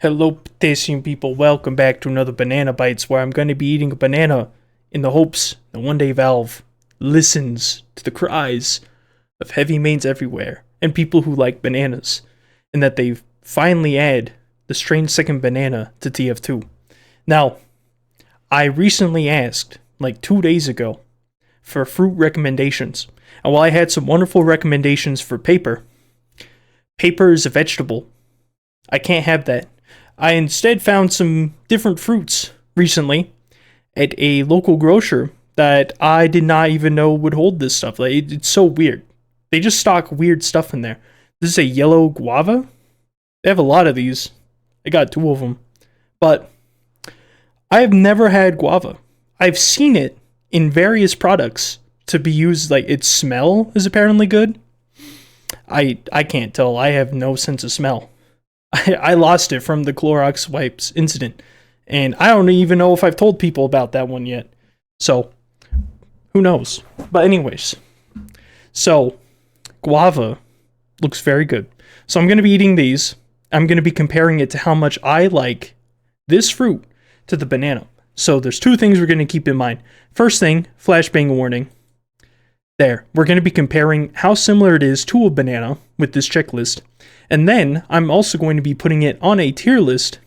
Hello, potassium people. Welcome back to another Banana Bites, where I'm going to be eating a banana in the hopes that one day Valve listens to the cries of heavy mains everywhere and people who like bananas, and that they finally add the strange second banana to TF2. Now, I recently asked, like 2 days ago, for fruit recommendations, and while I had some wonderful recommendations for paper is a vegetable. I can't have that. I instead found some different fruits recently at a local grocer that I did not even know would hold this stuff. Like, it's so weird. They just stock weird stuff in there. This is a yellow guava. They have a lot of these. I got two of them. But I have never had guava. I've seen it in various products to be used. Like, its smell is apparently good. I can't tell. I have no sense of smell. I lost it from the Clorox wipes incident, and I don't even know if I've told people about that one yet. So, who knows? But anyways, so guava looks very good. So I'm going to be eating these. I'm going to be comparing it to how much I like this fruit to the banana. So there's two things we're going to keep in mind. First thing, flashbang warning. There, we're going to be comparing how similar it is to a banana with this checklist. And then I'm also going to be putting it on a tier list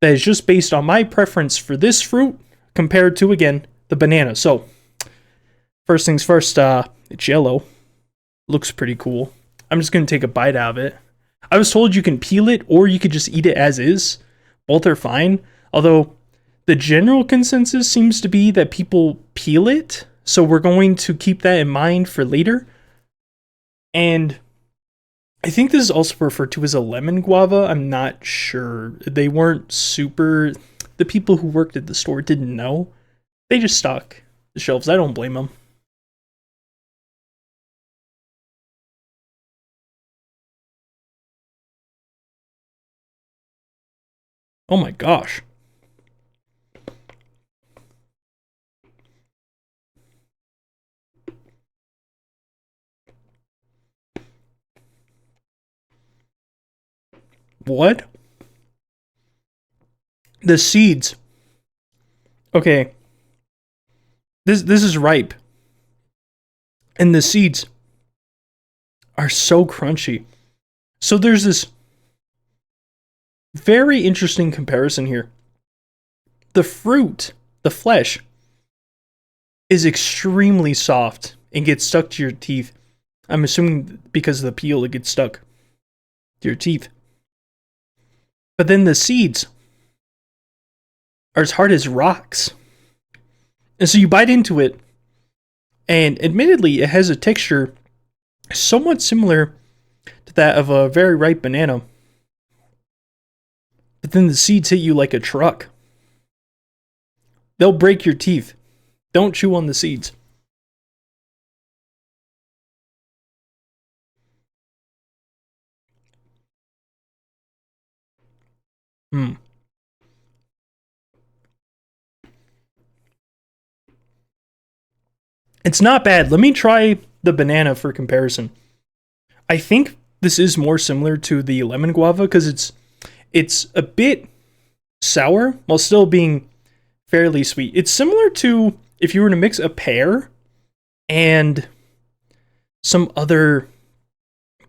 that is just based on my preference for this fruit compared to, again, the banana. So, first things first, it's yellow. Looks pretty cool. I'm just going to take a bite out of it. I was told you can peel it or you could just eat it as is. Both are fine. Although, the general consensus seems to be that people peel it. So we're going to keep that in mind for later. And I think this is also referred to as a lemon guava. I'm not sure. They weren't super... The people who worked at the store didn't know. They just stock the shelves. I don't blame them. Oh my gosh. What? The seeds. Okay. This is ripe. And the seeds are so crunchy. So there's this very interesting comparison here. The fruit, the flesh, is extremely soft and gets stuck to your teeth. I'm assuming because of the peel, it gets stuck to your teeth. But then the seeds are as hard as rocks. And so you bite into it, and admittedly, it has a texture somewhat similar to that of a very ripe banana. But then the seeds hit you like a truck. They'll break your teeth. Don't chew on the seeds. Hmm. It's not bad. Let me try the banana for comparison. I think this is more similar to the lemon guava because it's a bit sour while still being fairly sweet. It's similar to if you were to mix a pear and some other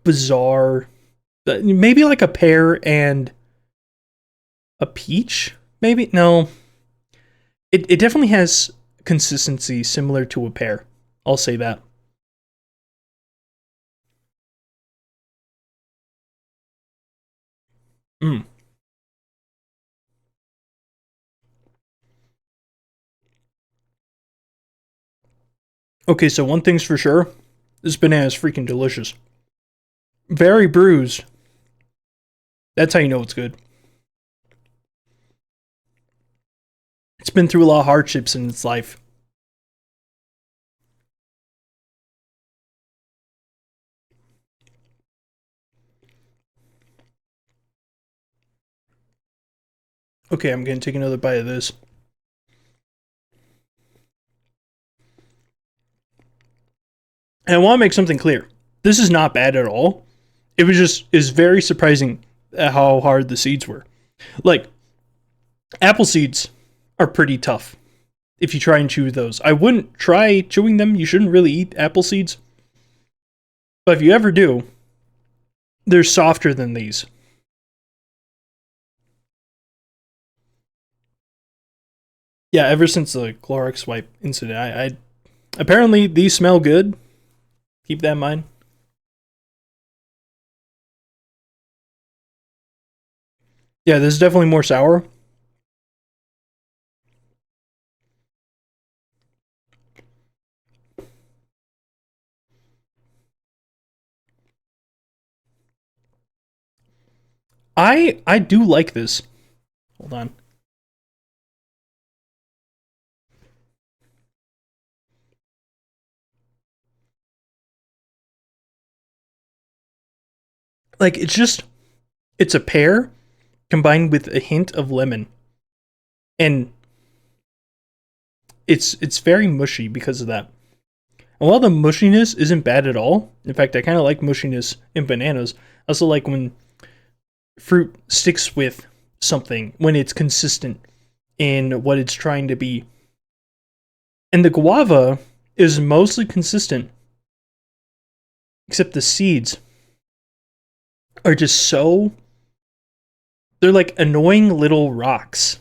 bizarre, maybe like a pear and a peach. Maybe no. It definitely has consistency similar to a pear. I'll say that. Mm. Okay, so one thing's for sure, this banana is freaking delicious. Very bruised. That's how you know it's good. It's been through a lot of hardships in its life. Okay, I'm gonna take another bite of this. And I want to make something clear. This is not bad at all. It was just is very surprising how hard the seeds were. Like, apple seeds are pretty tough if you try and chew those. I wouldn't try chewing them. You shouldn't really eat apple seeds. But if you ever do, they're softer than these. Yeah, ever since the Clorox wipe incident, I apparently these smell good. Keep that in mind. Yeah, this is definitely more sour. I do like this. Hold on. Like it's a pear combined with a hint of lemon. And it's very mushy because of that. And while the mushiness isn't bad at all, in fact, I kind of like mushiness in bananas. I also like when fruit sticks with something, when it's consistent in what it's trying to be. And the guava is mostly consistent, except the seeds are just so. They're like annoying little rocks.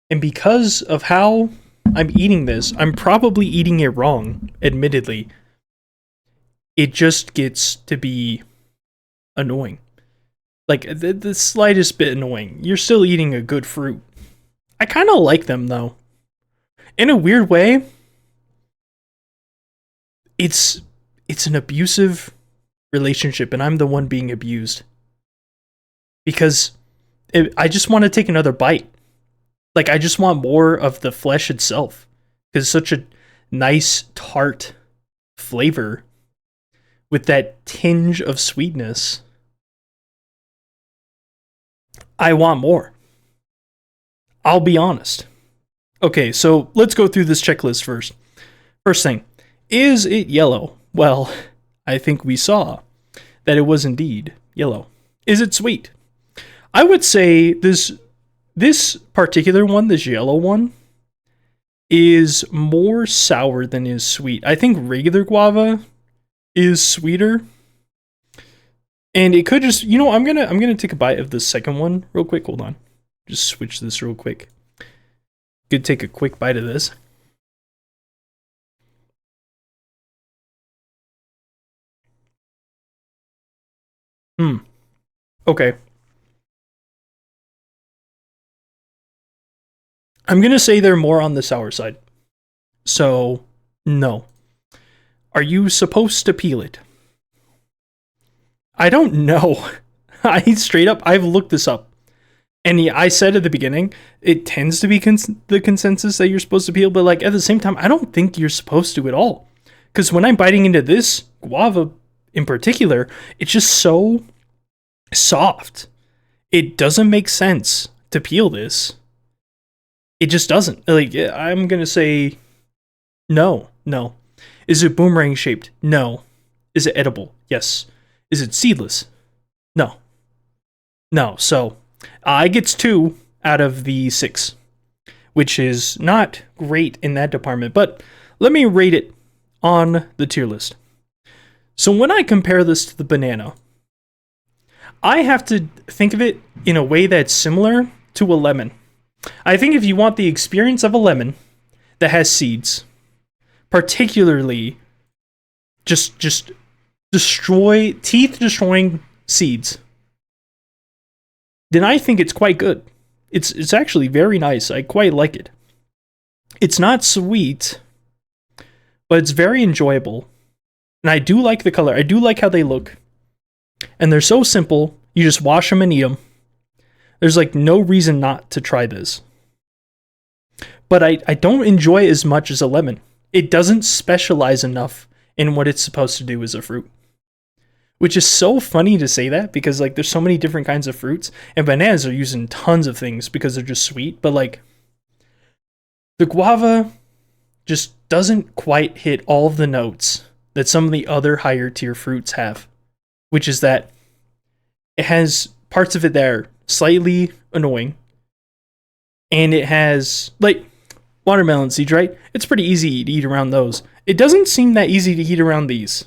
And because of how I'm eating this, I'm probably eating it wrong, admittedly. It just gets to be annoying. Like, the slightest bit annoying. You're still eating a good fruit. I kind of like them, though. In a weird way, it's an abusive relationship, and I'm the one being abused. Because I just want to take another bite. Like, I just want more of the flesh itself. Because it's such a nice, tart flavor with that tinge of sweetness. I want more. I'll be honest. Okay, so let's go through this checklist first. First thing, is it yellow? Well, I think we saw that it was indeed yellow. Is it sweet? I would say this particular one, this yellow one, is more sour than is sweet. I think regular guava is sweeter. And it could just, I'm gonna take a bite of the second one real quick. Hold on. Just switch this real quick. Could take a quick bite of this. Okay. I'm gonna say they're more on the sour side. So, no. Are you supposed to peel it? I don't know. I've looked this up. And yeah, I said at the beginning, it tends to be the consensus that you're supposed to peel, but like at the same time, I don't think you're supposed to at all. Because when I'm biting into this guava in particular, it's just so soft. It doesn't make sense to peel this. It just doesn't. Like, I'm gonna say no. Is it boomerang shaped? No. Is it edible? Yes. Is it seedless? No. So I gets 2 out of the 6, which is not great in that department. But let me rate it on the tier list. So when I compare this to the banana, I have to think of it in a way that's similar to a lemon. I think if you want the experience of a lemon that has seeds, particularly just teeth destroying seeds, then I think it's quite good. It's actually very nice. I quite like it. It's not sweet, but it's very enjoyable. And I do like the color. I do like how they look. And they're so simple. You just wash them and eat them. There's like no reason not to try this. But I don't enjoy it as much as a lemon. It doesn't specialize enough in what it's supposed to do as a fruit. Which is so funny to say that because like there's so many different kinds of fruits and bananas are used in tons of things because they're just sweet, but like the guava just doesn't quite hit all of the notes that some of the other higher tier fruits have, which is that It has parts of it that are slightly annoying. And it has, like, watermelon seeds, right? It's pretty easy to eat around those. It doesn't seem that easy to eat around these.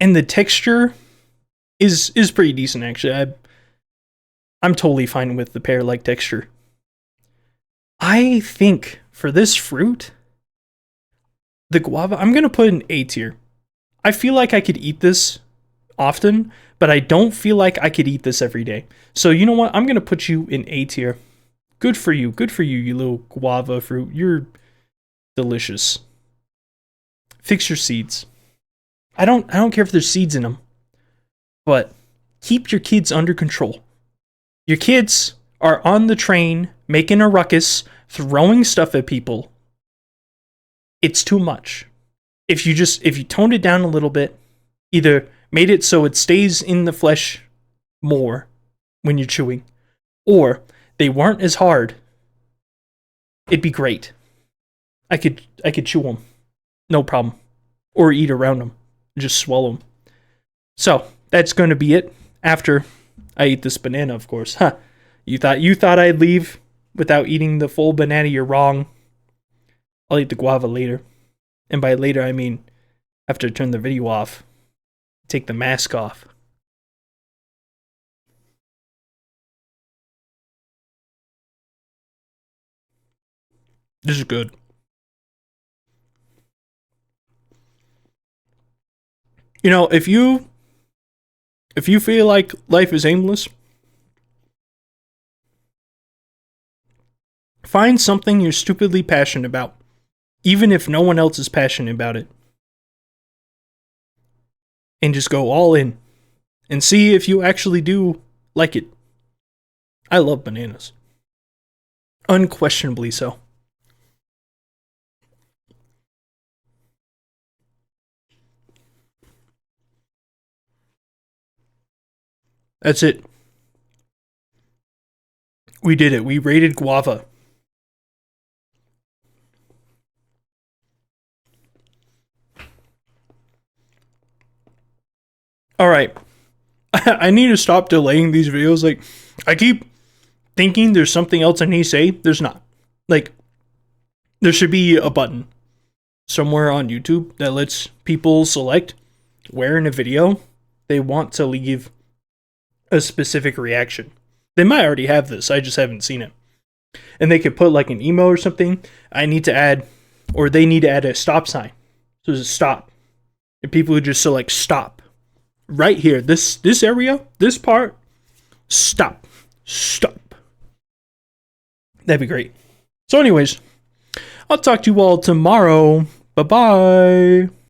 And the texture is pretty decent, actually. I'm totally fine with the pear-like texture. I think for this fruit, the guava, I'm going to put an A tier. I feel like I could eat this often, but I don't feel like I could eat this every day. So you know what? I'm going to put you in A tier. Good for you. Good for you, you little guava fruit. You're delicious. Fix your seeds. I don't care if there's seeds in them, but keep your kids under control. Your kids are on the train, making a ruckus, throwing stuff at people. It's too much. If you toned it down a little bit, either made it so it stays in the flesh more when you're chewing, or they weren't as hard, it'd be great. I could chew them, no problem, or eat around them, just swallow them. So that's going to be it. After I eat this banana, of course. Huh? You thought I'd leave without eating the full banana? You're wrong. I'll eat the guava later, and by later I mean after I turn the video off, take the mask off. This is good. You know, if you feel like life is aimless, find something you're stupidly passionate about, even if no one else is passionate about it. And just go all in and see if you actually do like it. I love bananas. Unquestionably so. That's it. We did it. We rated guava. Alright. I need to stop delaying these videos. Like, I keep thinking there's something else I need to say. There's not. Like, there should be a button somewhere on YouTube that lets people select where in a video they want to leave a specific reaction. They might already have this, I just haven't seen it. And they could put like an email or something. I need to add, or they need to add a stop sign. So it's a stop. And people would just select stop. Right here, this area, this part, stop. Stop. That'd be great. So anyways, I'll talk to you all tomorrow. Bye-bye.